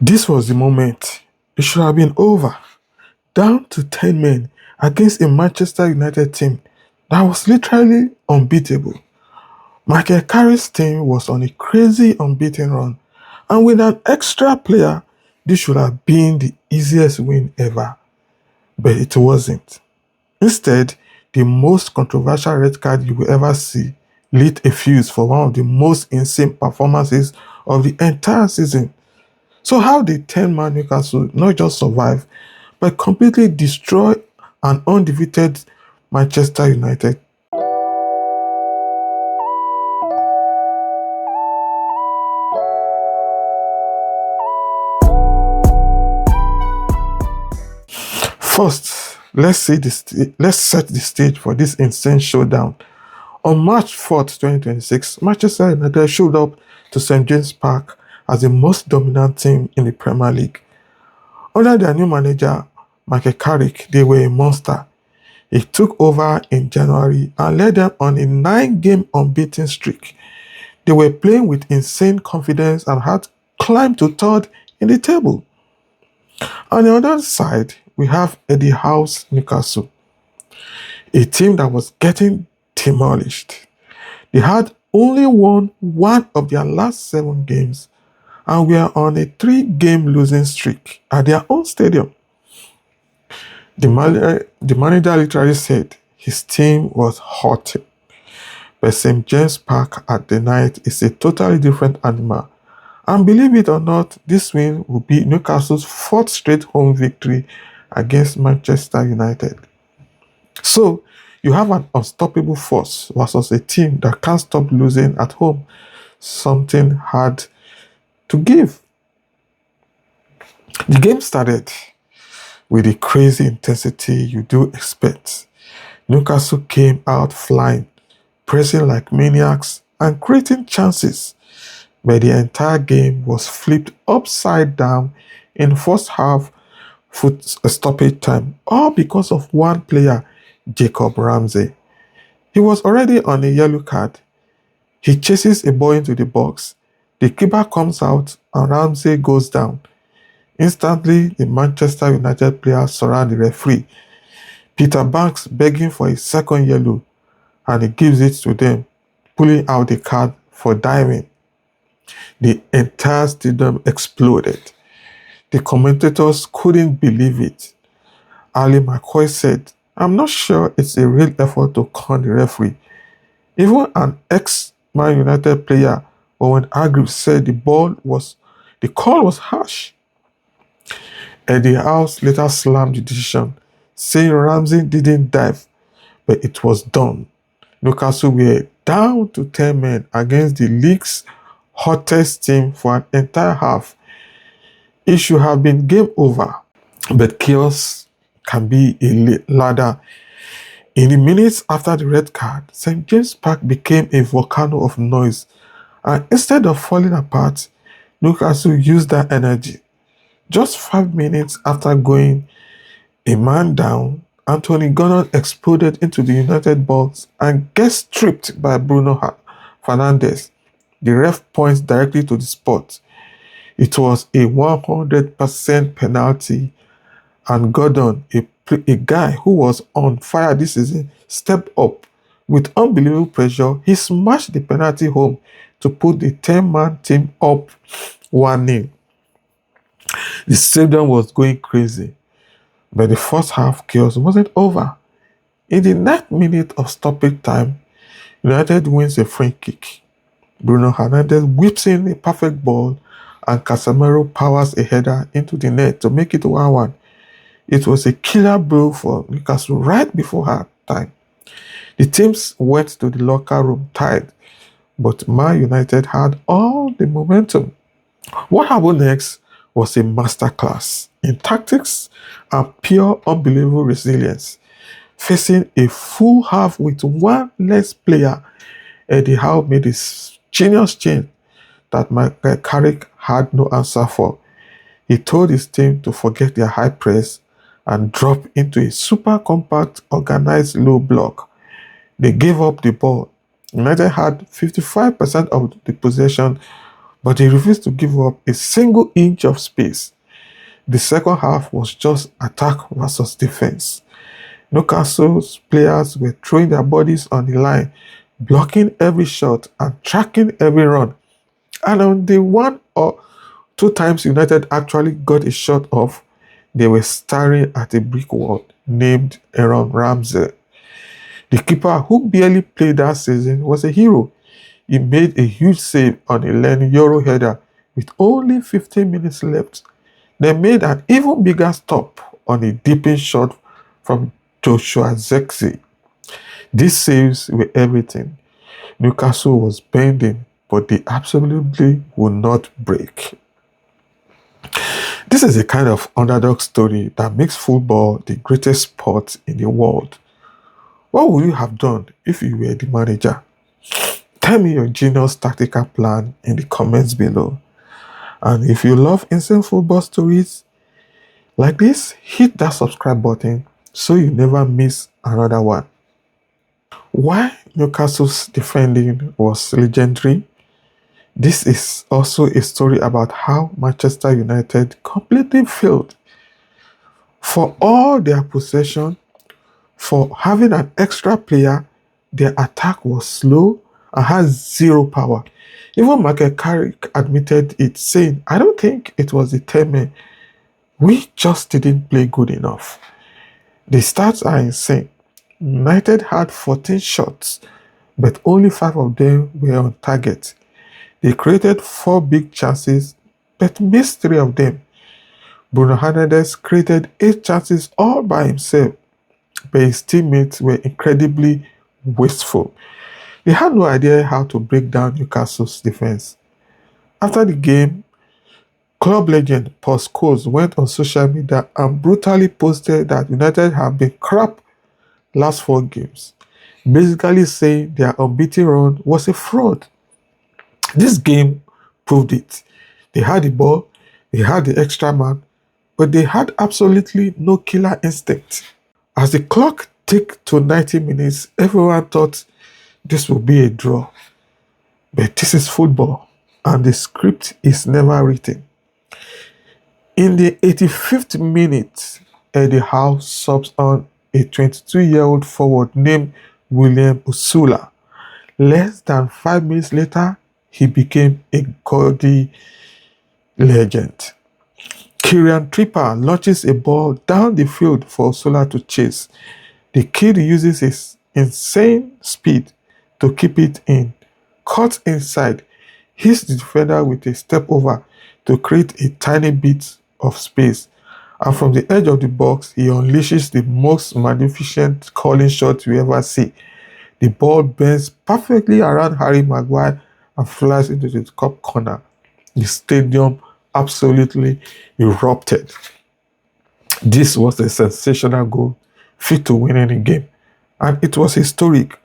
This was the moment. It should have been over. Down to 10 men against a Manchester United team that was literally unbeatable. Michael Carrick's team was on a crazy unbeaten run, and with an extra player, this should have been the easiest win ever. But it wasn't. Instead, the most controversial red card you will ever see lit a fuse for one of the most insane performances of the entire season. So how did 10-man Newcastle not just survive, but completely destroy an undefeated Manchester United? First, let's set the stage for this insane showdown. On March 4th, 2026, Manchester United showed up to St James Park as the most dominant team in the Premier League. Under their new manager, Michael Carrick, they were a monster. He took over in January and led them on a 9-game unbeaten streak. They were playing with insane confidence and had climbed to third in the table. On the other side, we have Eddie Howe's Newcastle, a team that was getting demolished. They had only won one of their last 7 games and were on a 3-game losing streak at their own stadium. The manager literally said his team was hurting. But St. James Park at the night is a totally different animal. And believe it or not, this win will be Newcastle's 4th straight home victory against Manchester United. So, you have an unstoppable force versus a team that can't stop losing at home. Something hard to give. The game started with the crazy intensity you do expect. Newcastle came out flying, pressing like maniacs and creating chances. But the entire game was flipped upside down in the first half stoppage time, all because of one player, Jacob Ramsey. He was already on a yellow card. He chases a ball into the box. The keeper comes out and Ramsey goes down. Instantly, the Manchester United players surround the referee. Peter Banks begging for a second yellow, and he gives it to them, pulling out the card for diving. The entire stadium exploded. The commentators couldn't believe it. Ali McCoy said, "I'm not sure it's a real effort to con the referee." Even an ex-Man United player, Owen Hargreaves, said the call was harsh. Eddie Howe later slammed the decision, saying Ramsey didn't dive, but it was done. Newcastle were down to 10 men against the league's hottest team for an entire half. It should have been game over, but chaos can be a ladder. In the minutes after the red card, St. James Park became a volcano of noise, and instead of falling apart, Newcastle used that energy. Just 5 minutes after going a man down, Anthony Gordon exploded into the United box and gets stripped by Bruno Fernandes. The ref points directly to the spot. It was a 100% penalty, and Gordon, a guy who was on fire this season, stepped up. With unbelievable pressure, he smashed the penalty home to put the 10-man team up 1-0. The stadium was going crazy, but the first half chaos wasn't over. In the 9th minute of stoppage time, United wins a free kick. Bruno Fernandes whips in a perfect ball and Casemiro powers a header into the net to make it 1-1. It was a killer blow for Newcastle right before half time. The teams went to the locker room tied, but Man United had all the momentum. What happened next was a masterclass in tactics and pure unbelievable resilience. Facing a full half with one less player, Eddie Howe made his genius change that Michael Carrick had no answer for. He told his team to forget their high press and drop into a super compact, organized low block. They gave up the ball. United had 55% of the possession, but they refused to give up a single inch of space. The second half was just attack versus defense. Newcastle's players were throwing their bodies on the line, blocking every shot and tracking every run. And on the one or two times United actually got a shot off, they were staring at a brick wall named Aaron Ramsey. The keeper, who barely played that season, was a hero. He made a huge save on a Len Euro header with only 15 minutes left. They made an even bigger stop on a dipping shot from Joshua Zexi. These saves were everything. Newcastle was bending, but they absolutely would not break. This is a kind of underdog story that makes football the greatest sport in the world. What would you have done if you were the manager? Tell me your genius tactical plan in the comments below. And if you love insane football stories like this, hit that subscribe button so you never miss another one. Why Newcastle's defending was legendary? This is also a story about how Manchester United completely failed. For all their possession, for having an extra player, their attack was slow and had zero power. Even Michael Carrick admitted it, saying, "I don't think it was the 10 men. We just didn't play good enough." The stats are insane. United had 14 shots, but only 5 of them were on target. They created 4 big chances, but missed 3 of them. Bruno Fernandes created 8 chances all by himself, but his teammates were incredibly wasteful. They had no idea how to break down Newcastle's defense. After the game, club legend Paul Scholes went on social media and brutally posted that United have been crap last 4 games, basically saying their unbeaten run was a fraud. This game proved it. They had the ball, they had the extra man, but they had absolutely no killer instinct. As the clock ticked to 90 minutes, everyone thought this would be a draw. But this is football, and the script is never written. In the 85th minute, Eddie Howe subs on a 22-year-old forward named William Osula. Less than 5 minutes later, he became a gaudy legend. Kieran Trippier launches a ball down the field for Osula to chase. The kid uses his insane speed to keep it in, cuts inside, hits the defender with a step over to create a tiny bit of space, and from the edge of the box, he unleashes the most magnificent curling shot you ever see. The ball bends perfectly around Harry Maguire and flies into the top corner. The stadium absolutely erupted. This was a sensational goal, fit to win any game, and it was historic.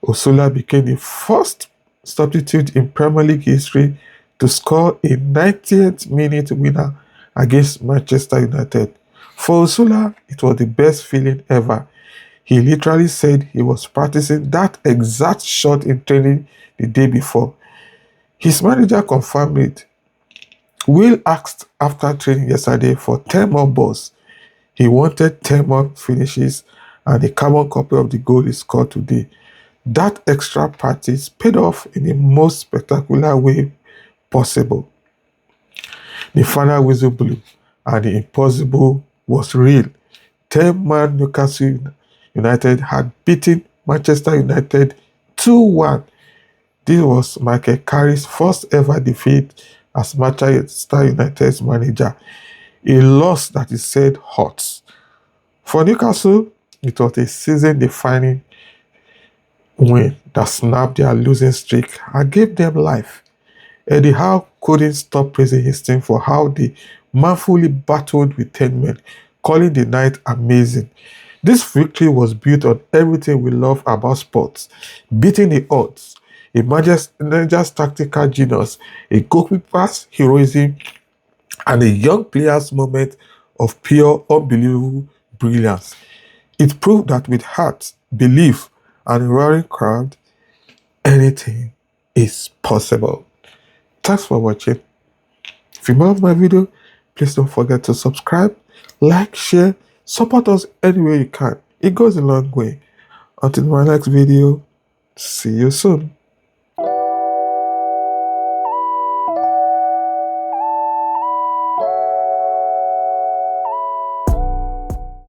Osula became the first substitute in Premier League history to score a 90th minute winner against Manchester United. For Osula, it was the best feeling ever. He literally said he was practicing that exact shot in training the day before. His manager confirmed it. Will asked after training yesterday for 10 more balls. He wanted 10 more finishes and a carbon copy of the goal he scored today. That extra practice paid off in the most spectacular way possible. The final whistle blew, and the impossible was real. 10-man Newcastle United had beaten Manchester United 2-1. This was Michael Carrick's first ever defeat as Manchester United's manager, a loss that he said hurts. For Newcastle, it was a season-defining win that snapped their losing streak and gave them life. Eddie Howe couldn't stop praising his team for how they manfully battled with 10 men, calling the night amazing. This victory was built on everything we love about sports: beating the odds, a manager's tactical genius, a goalkeeper's heroism, and a young player's moment of pure, unbelievable brilliance. It proved that with heart, belief, and a roaring crowd, anything is possible. Thanks for watching. If you love my video, please don't forget to subscribe, like, share, support us any way you can. It goes a long way. Until my next video, see you soon.